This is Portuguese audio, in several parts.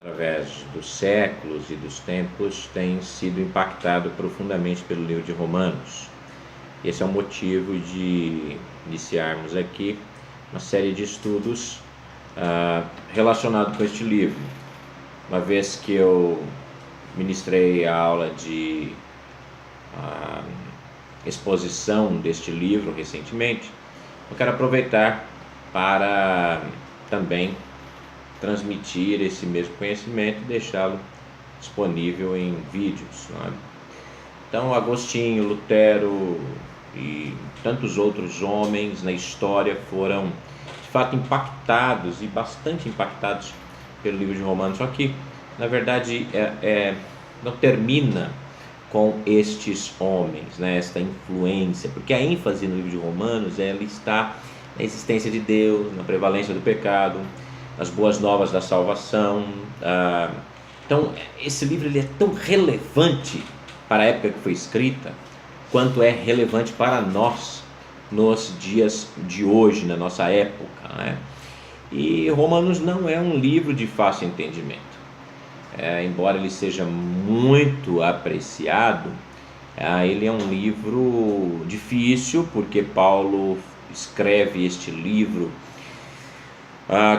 através dos séculos e dos tempos, tem sido impactado profundamente pelo livro de Romanos. Esse é o motivo de iniciarmos aqui uma série de estudos relacionados com este livro. Uma vez que eu ministrei a aula de exposição deste livro recentemente, eu quero aproveitar para também transmitir esse mesmo conhecimento e deixá-lo disponível em vídeos, não é? Então, Agostinho, Lutero e tantos outros homens na história foram de fato impactados e bastante impactados pelo livro de Romanos. Só que, na verdade, não termina com estes homens, né, esta influência, porque a ênfase no livro de Romanos ela está na existência de Deus, na prevalência do pecado, nas boas novas da salvação. Então, esse livro ele é tão relevante para a época que foi escrita, quanto é relevante para nós nos dias de hoje, na nossa época, né? E Romanos não é um livro de fácil entendimento. Embora ele seja muito apreciado, ele é um livro difícil, porque Paulo escreve este livro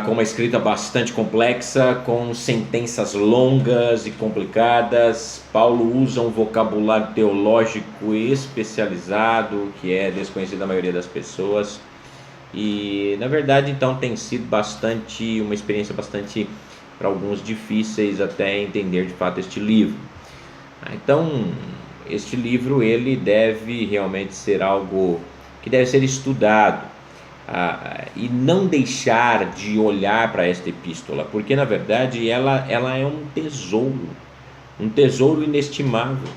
com uma escrita bastante complexa, com sentenças longas e complicadas. Paulo usa um vocabulário teológico especializado, que é desconhecido da maioria das pessoas. E, na verdade, então, tem sido uma experiência bastante, para alguns, difíceis até entender de fato este livro. Então, este livro ele deve realmente ser algo que deve ser estudado. E não deixar de olhar para esta epístola, porque na verdade ela é um tesouro inestimável,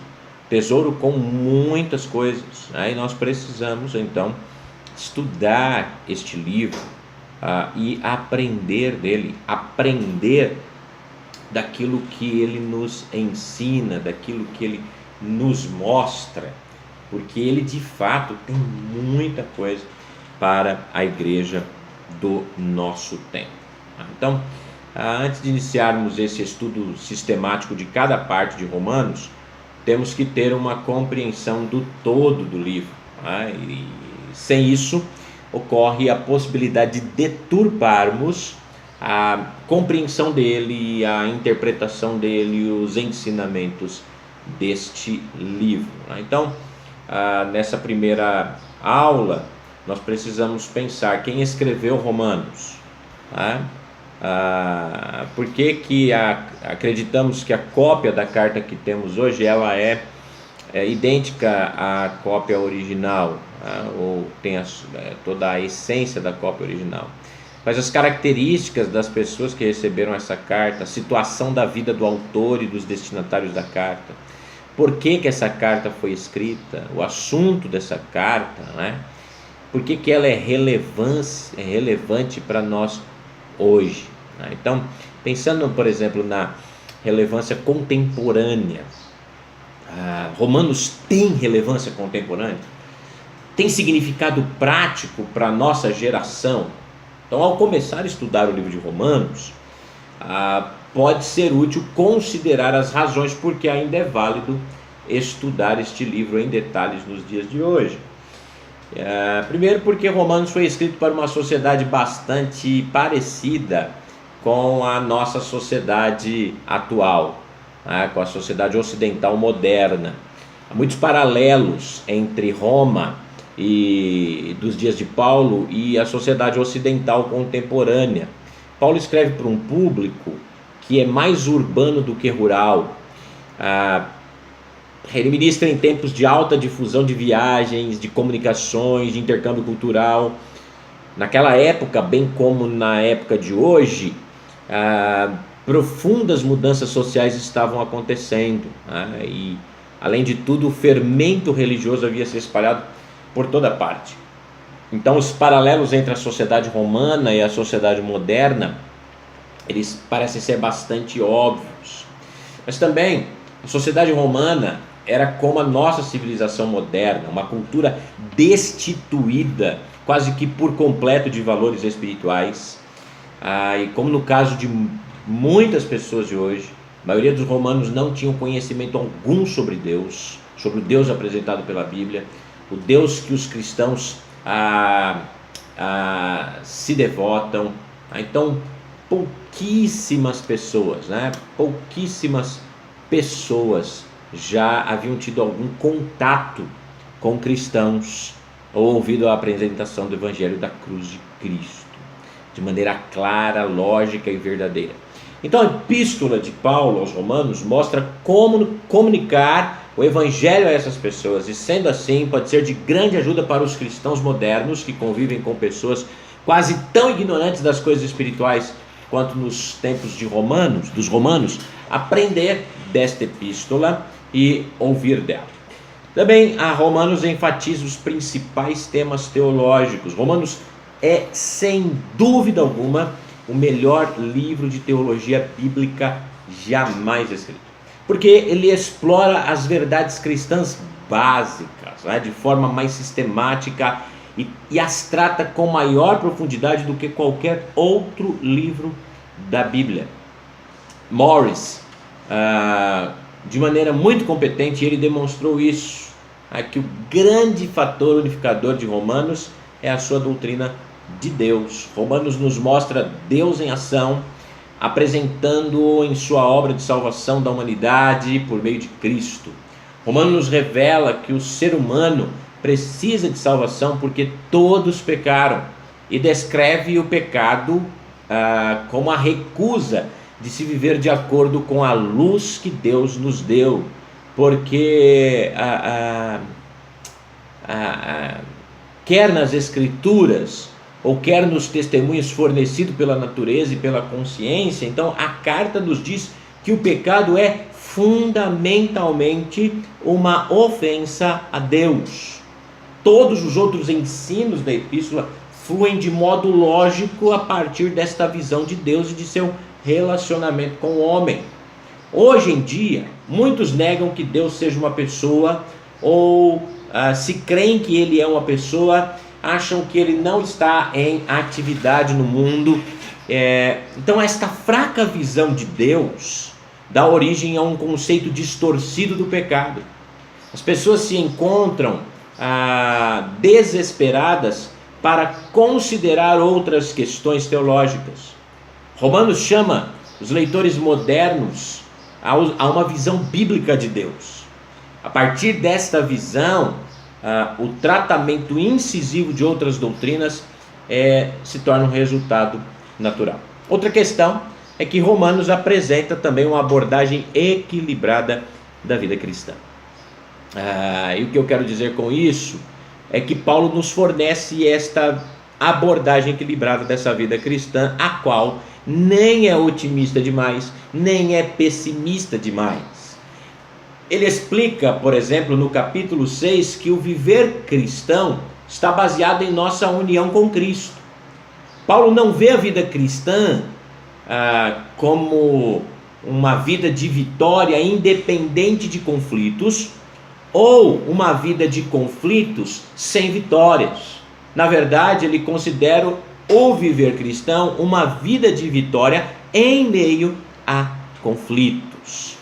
tesouro com muitas coisas, né? E nós precisamos então estudar este livro e aprender dele, aprender daquilo que ele nos ensina, daquilo que ele nos mostra, porque ele de fato tem muita coisa para a igreja do nosso tempo. Então, antes de iniciarmos esse estudo sistemático de cada parte de Romanos, temos que ter uma compreensão do todo do livro, né? E sem isso, ocorre a possibilidade de deturparmos a compreensão dele, a interpretação dele, os ensinamentos deste livro, né? Então, nessa primeira aula, nós precisamos pensar quem escreveu Romanos, tá? Por que acreditamos que a cópia da carta que temos hoje ela é idêntica à cópia original, tá? Ou tem toda a essência da cópia original. Mas as características das pessoas que receberam essa carta, a situação da vida do autor e dos destinatários da carta, por que essa carta foi escrita, o assunto dessa carta, né? Por que ela é relevante para nós hoje, né? Então, pensando, por exemplo, na relevância contemporânea, Romanos tem relevância contemporânea? Tem significado prático para a nossa geração? Então, ao começar a estudar o livro de Romanos, pode ser útil considerar as razões porque ainda é válido estudar este livro em detalhes nos dias de hoje. Primeiro porque Romanos foi escrito para uma sociedade bastante parecida com a nossa sociedade atual, né? Com a sociedade ocidental moderna. Há muitos paralelos entre Roma e dos dias de Paulo e a sociedade ocidental contemporânea. Paulo escreve para um público que é mais urbano do que rural. Ele ministra em tempos de alta difusão de viagens, de comunicações, de intercâmbio cultural. Naquela época, bem como na época de hoje, profundas mudanças sociais estavam acontecendo, né? E, além de tudo, o fermento religioso havia se espalhado por toda parte. Então, os paralelos entre a sociedade romana e a sociedade moderna, eles parecem ser bastante óbvios. Mas também, a sociedade romana era como a nossa civilização moderna, uma cultura destituída quase que por completo de valores espirituais. E como no caso de muitas pessoas de hoje, a maioria dos romanos não tinham conhecimento algum sobre Deus, sobre o Deus apresentado pela Bíblia, o Deus que os cristãos se devotam. Então, pouquíssimas pessoas já haviam tido algum contato com cristãos ou ouvido a apresentação do Evangelho da cruz de Cristo, de maneira clara, lógica e verdadeira. Então a epístola de Paulo aos Romanos mostra como comunicar o Evangelho a essas pessoas, e sendo assim pode ser de grande ajuda para os cristãos modernos que convivem com pessoas quase tão ignorantes das coisas espirituais quanto nos tempos dos romanos, aprender desta epístola e ouvir dela. Também a Romanos enfatiza os principais temas teológicos. Romanos é, sem dúvida alguma, o melhor livro de teologia bíblica jamais escrito, porque ele explora as verdades cristãs básicas, de forma mais sistemática, e as trata com maior profundidade do que qualquer outro livro da Bíblia. Morris, de maneira muito competente, ele demonstrou isso, que o grande fator unificador de Romanos é a sua doutrina de Deus. Romanos nos mostra Deus em ação, apresentando em sua obra de salvação da humanidade por meio de Cristo. Romanos nos revela que o ser humano precisa de salvação porque todos pecaram, e descreve o pecado como a recusa de se viver de acordo com a luz que Deus nos deu, porque quer nas Escrituras ou quer nos testemunhos fornecidos pela natureza e pela consciência, então a carta nos diz que o pecado é fundamentalmente uma ofensa a Deus. Todos os outros ensinos da epístola fluem de modo lógico a partir desta visão de Deus e de seu relacionamento com o homem. Hoje em dia, muitos negam que Deus seja uma pessoa, ou se creem que ele é uma pessoa, acham que ele não está em atividade no mundo. Então esta fraca visão de Deus dá origem a um conceito distorcido do pecado. As pessoas se encontram desesperadas para considerar outras questões teológicas. Romanos chama os leitores modernos a uma visão bíblica de Deus. A partir desta visão, o tratamento incisivo de outras doutrinas se torna um resultado natural. Outra questão é que Romanos apresenta também uma abordagem equilibrada da vida cristã. E o que eu quero dizer com isso é que Paulo nos fornece esta abordagem equilibrada dessa vida cristã, a qual nem é otimista demais, nem é pessimista demais. Ele explica, por exemplo, no capítulo 6, que o viver cristão está baseado em nossa união com Cristo. Paulo não vê a vida cristã como uma vida de vitória independente de conflitos, ou uma vida de conflitos sem vitórias. Na verdade, ele considera o viver cristão uma vida de vitória em meio a conflitos.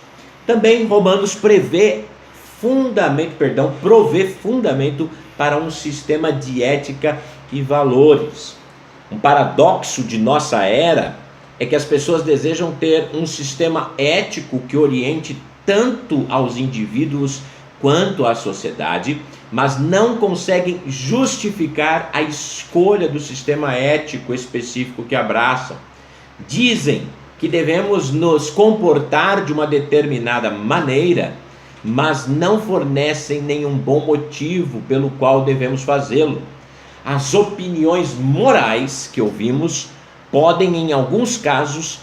Também Romanos provê fundamento para um sistema de ética e valores. Um paradoxo de nossa era é que as pessoas desejam ter um sistema ético que oriente tanto aos indivíduos quanto à sociedade, mas não conseguem justificar a escolha do sistema ético específico que abraçam. Dizem que devemos nos comportar de uma determinada maneira, mas não fornecem nenhum bom motivo pelo qual devemos fazê-lo. As opiniões morais que ouvimos podem, em alguns casos,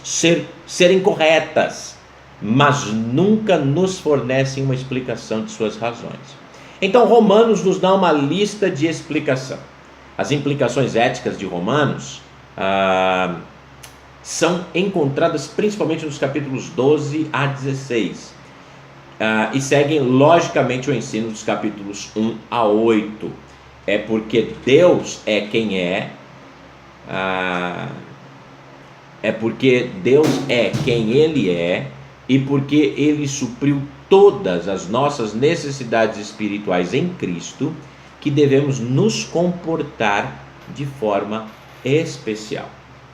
serem corretas, mas nunca nos fornecem uma explicação de suas razões. Então Romanos nos dá uma lista de explicação. As implicações éticas de Romanos são encontradas principalmente nos capítulos 12 a 16 e seguem logicamente o ensino dos capítulos 1 a 8. É porque Deus é quem é, é porque Deus é quem Ele é e porque Ele supriu todas as nossas necessidades espirituais em Cristo, que devemos nos comportar de forma especial.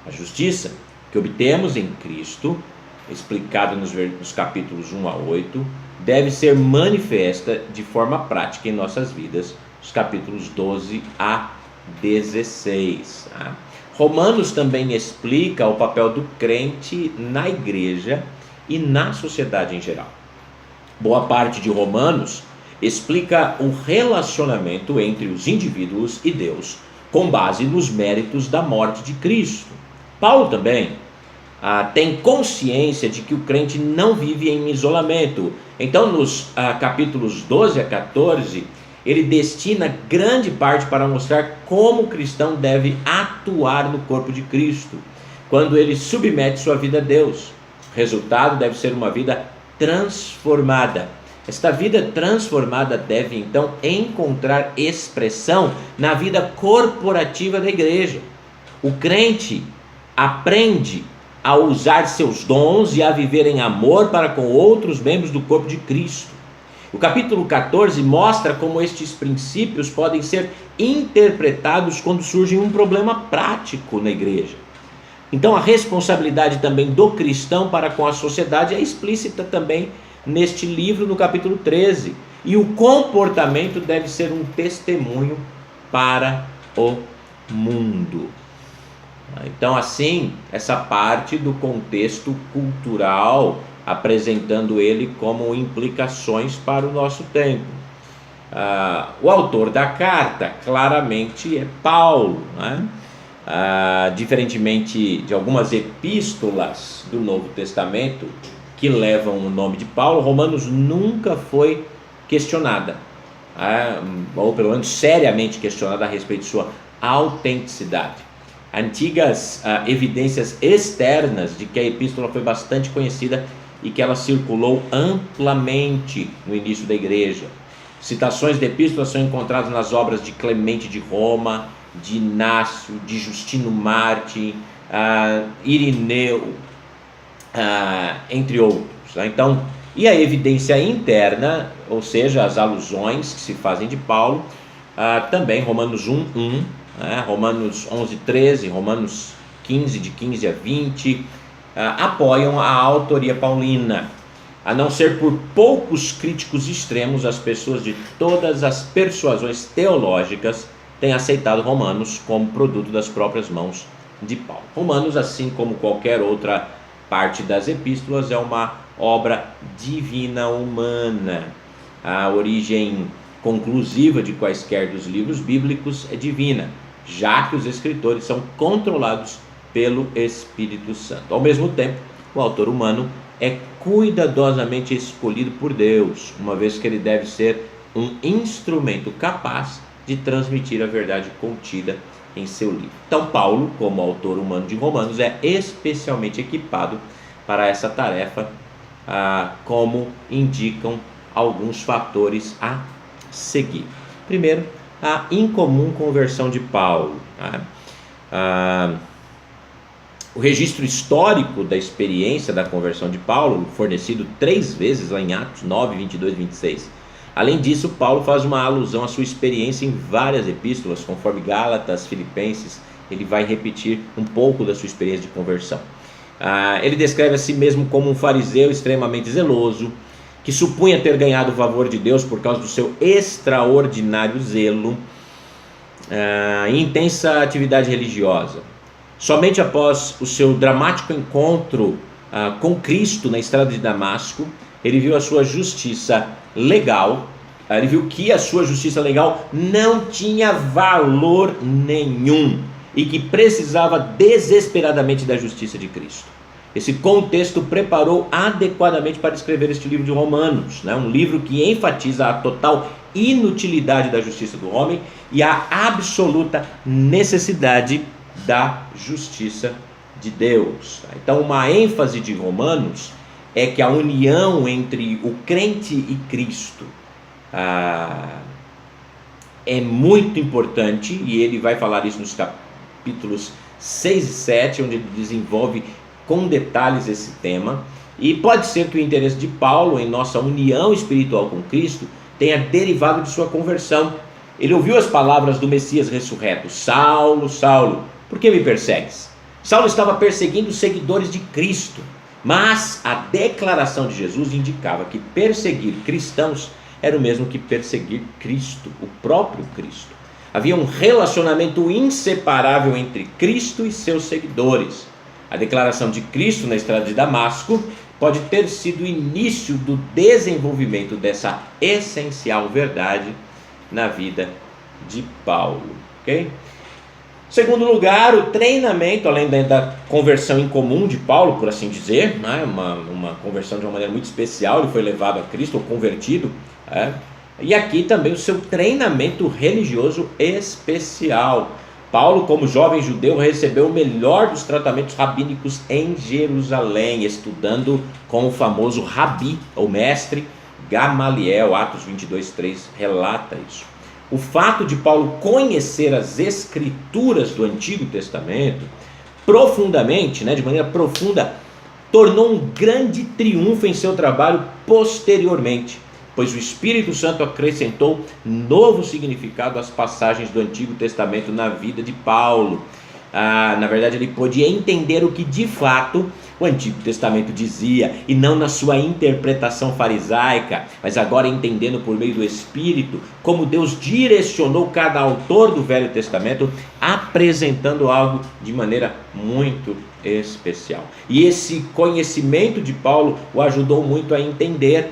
A justiça que obtemos em Cristo, explicada nos capítulos 1 a 8, deve ser manifesta de forma prática em nossas vidas, os capítulos 12 a 16. Tá? Romanos também explica o papel do crente na igreja e na sociedade em geral. Boa parte de Romanos explica o relacionamento entre os indivíduos e Deus, com base nos méritos da morte de Cristo. Paulo também tem consciência de que o crente não vive em isolamento. Então, nos capítulos 12 a 14, ele destina grande parte para mostrar como o cristão deve atuar no corpo de Cristo, quando ele submete sua vida a Deus. O resultado deve ser uma vida transformada. Esta vida transformada deve, então, encontrar expressão na vida corporativa da igreja. O crente aprende a usar seus dons e a viver em amor para com outros membros do corpo de Cristo. O capítulo 14 mostra como estes princípios podem ser interpretados quando surge um problema prático na igreja. Então, a responsabilidade também do cristão para com a sociedade é explícita também neste livro, no capítulo 13. E o comportamento deve ser um testemunho para o mundo. Então, assim, essa parte do contexto cultural, apresentando ele como implicações para o nosso tempo. O autor da carta claramente é Paulo, né? Diferentemente de algumas epístolas do Novo Testamento que levam o nome de Paulo, Romanos nunca foi questionada, ou pelo menos seriamente questionada a respeito de sua autenticidade. Antigas evidências externas de que a epístola foi bastante conhecida e que ela circulou amplamente no início da igreja. Citações de epístolas são encontradas nas obras de Clemente de Roma, de Inácio, de Justino Mártir, Irineu, entre outros. Então, e a evidência interna, ou seja, as alusões que se fazem de Paulo, também Romanos 1:1, Romanos 11:13, Romanos 15, de 15 a 20, apoiam a autoria paulina. A não ser por poucos críticos extremos, as pessoas de todas as persuasões teológicas têm aceitado Romanos como produto das próprias mãos de Paulo. Romanos, assim como qualquer outra parte das epístolas, é uma obra divina humana. A origem conclusiva de quaisquer dos livros bíblicos é divina, já que os escritores são controlados pelo Espírito Santo. Ao mesmo tempo, o autor humano é cuidadosamente escolhido por Deus, uma vez que ele deve ser um instrumento capaz de transmitir a verdade contida em seu livro. Então, Paulo, como autor humano de Romanos, é especialmente equipado para essa tarefa, como indicam alguns fatores a seguir. Primeiro, a incomum conversão de Paulo. O registro histórico da experiência da conversão de Paulo, fornecido 3 vezes lá em Atos 9, 22 e 26. Além disso, Paulo faz uma alusão à sua experiência em várias epístolas, conforme Gálatas, Filipenses. Ele vai repetir um pouco da sua experiência de conversão. Ele descreve a si mesmo como um fariseu extremamente zeloso, que supunha ter ganhado o favor de Deus por causa do seu extraordinário zelo e intensa atividade religiosa. Somente após o seu dramático encontro com Cristo na estrada de Damasco, ele viu a sua justiça legal, ele viu que a sua justiça legal não tinha valor nenhum e que precisava desesperadamente da justiça de Cristo. Esse contexto preparou adequadamente para escrever este livro de Romanos, um livro que enfatiza a total inutilidade da justiça do homem e a absoluta necessidade da justiça de Deus. Então, uma ênfase de Romanos é que a união entre o crente e Cristo é muito importante, e ele vai falar isso nos capítulos 6 e 7, onde ele desenvolve com detalhes esse tema, e pode ser que o interesse de Paulo em nossa união espiritual com Cristo tenha derivado de sua conversão. Ele ouviu as palavras do Messias ressurreto: Saulo, Saulo, por que me persegues? Saulo estava perseguindo os seguidores de Cristo, mas a declaração de Jesus indicava que perseguir cristãos era o mesmo que perseguir Cristo, o próprio Cristo. Havia um relacionamento inseparável entre Cristo e seus seguidores. A declaração de Cristo na estrada de Damasco pode ter sido o início do desenvolvimento dessa essencial verdade na vida de Paulo, ok? Segundo lugar, o treinamento, além da conversão incomum de Paulo, por assim dizer, né? uma conversão de uma maneira muito especial, ele foi levado a Cristo, ou convertido, e aqui também o seu treinamento religioso especial. Paulo, como jovem judeu, recebeu o melhor dos tratamentos rabínicos em Jerusalém, estudando com o famoso rabi, ou mestre, Gamaliel. Atos 22:3 relata isso. O fato de Paulo conhecer as escrituras do Antigo Testamento profundamente, de maneira profunda, tornou um grande triunfo em seu trabalho posteriormente, pois o Espírito Santo acrescentou novo significado às passagens do Antigo Testamento na vida de Paulo. Na verdade, ele pôde entender o que de fato o Antigo Testamento dizia, e não na sua interpretação farisaica, mas agora entendendo por meio do Espírito como Deus direcionou cada autor do Velho Testamento, apresentando algo de maneira muito especial. E esse conhecimento de Paulo o ajudou muito a entender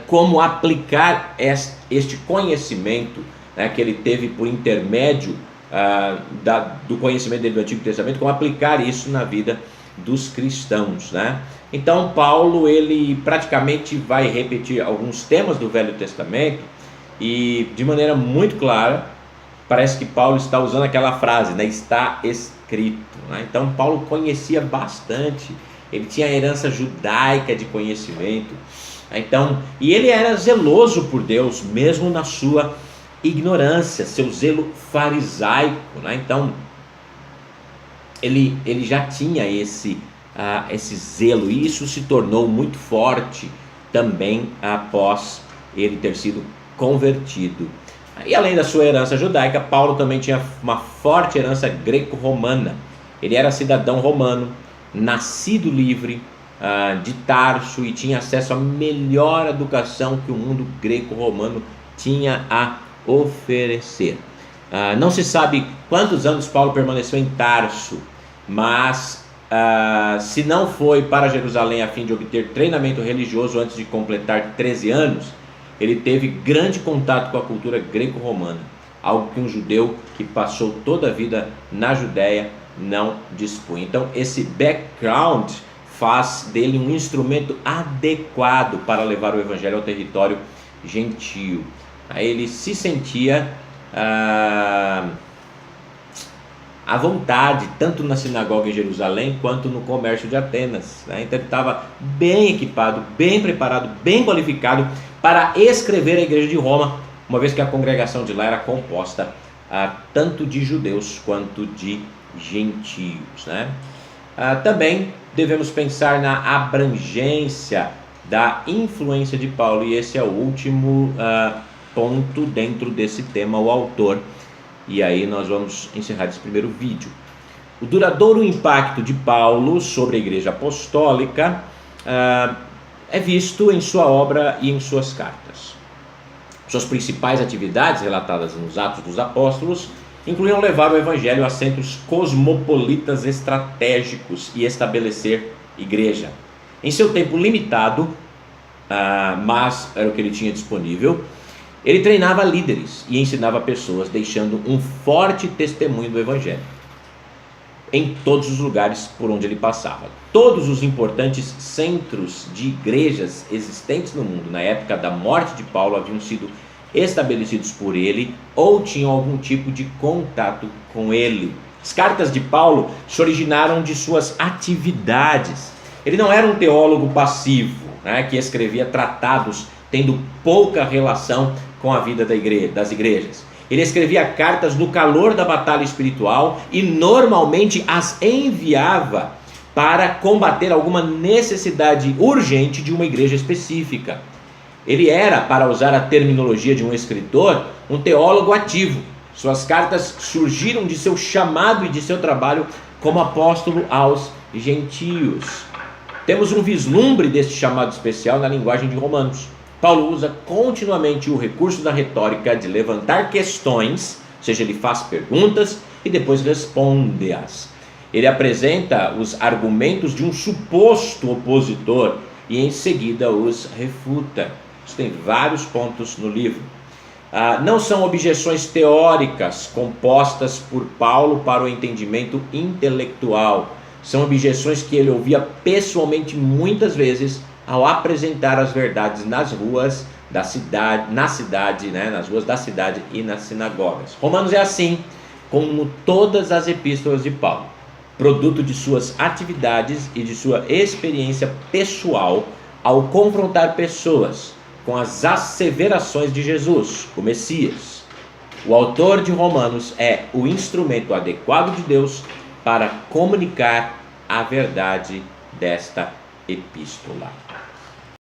como aplicar este conhecimento, que ele teve por intermédio do conhecimento dele do Antigo Testamento, como aplicar isso na vida dos cristãos, Então Paulo, ele praticamente vai repetir alguns temas do Velho Testamento, e de maneira muito clara, parece que Paulo está usando aquela frase, está escrito, Então Paulo conhecia bastante, ele tinha a herança judaica de conhecimento, e ele era zeloso por Deus, mesmo na sua ignorância, seu zelo farisaico, Então ele já tinha esse zelo, e isso se tornou muito forte também após ele ter sido convertido. E além da sua herança judaica, Paulo também tinha uma forte herança greco-romana. Ele era cidadão romano, nascido livre, de Tarso, e tinha acesso à melhor educação que o mundo greco-romano tinha a oferecer. Não se sabe quantos anos Paulo permaneceu em Tarso, mas se não foi para Jerusalém a fim de obter treinamento religioso antes de completar 13 anos, ele teve grande contato com a cultura greco-romana, algo que um judeu que passou toda a vida na Judéia não dispunha. Então esse background faz dele um instrumento adequado para levar o evangelho ao território gentio. Ele se sentia à vontade, tanto na sinagoga em Jerusalém, quanto no comércio de Atenas, Então ele estava bem equipado, bem preparado, bem qualificado para escrever a igreja de Roma, uma vez que a congregação de lá era composta tanto de judeus quanto de gentios, Também devemos pensar na abrangência da influência de Paulo, e esse é o último ponto dentro desse tema, o autor. E aí nós vamos encerrar esse primeiro vídeo. O duradouro impacto de Paulo sobre a igreja apostólica é visto em sua obra e em suas cartas. Suas principais atividades, relatadas nos Atos dos Apóstolos, incluíam levar o evangelho a centros cosmopolitas estratégicos e estabelecer igreja. Em seu tempo limitado, mas era o que ele tinha disponível, ele treinava líderes e ensinava pessoas, deixando um forte testemunho do evangelho em todos os lugares por onde ele passava. Todos os importantes centros de igrejas existentes no mundo na época da morte de Paulo haviam sido estabelecidos por ele ou tinham algum tipo de contato com ele. As cartas de Paulo se originaram de suas atividades. Ele não era um teólogo passivo, que escrevia tratados tendo pouca relação com a vida das igrejas. Ele escrevia cartas no calor da batalha espiritual e normalmente as enviava para combater alguma necessidade urgente de uma igreja específica. Ele era, para usar a terminologia de um escritor, um teólogo ativo. Suas cartas surgiram de seu chamado e de seu trabalho como apóstolo aos gentios. Temos um vislumbre deste chamado especial na linguagem de Romanos. Paulo usa continuamente o recurso da retórica de levantar questões, ou seja, ele faz perguntas e depois responde-as. Ele apresenta os argumentos de um suposto opositor e em seguida os refuta. Isso tem vários pontos no livro. Não são objeções teóricas compostas por Paulo para o entendimento intelectual. São objeções que ele ouvia pessoalmente muitas vezes ao apresentar as verdades nas ruas da cidade, nas ruas da cidade e nas sinagogas. Romanos é assim como todas as epístolas de Paulo, produto de suas atividades e de sua experiência pessoal ao confrontar pessoas com as asseverações de Jesus, o Messias. O autor de Romanos é o instrumento adequado de Deus para comunicar a verdade desta epístola.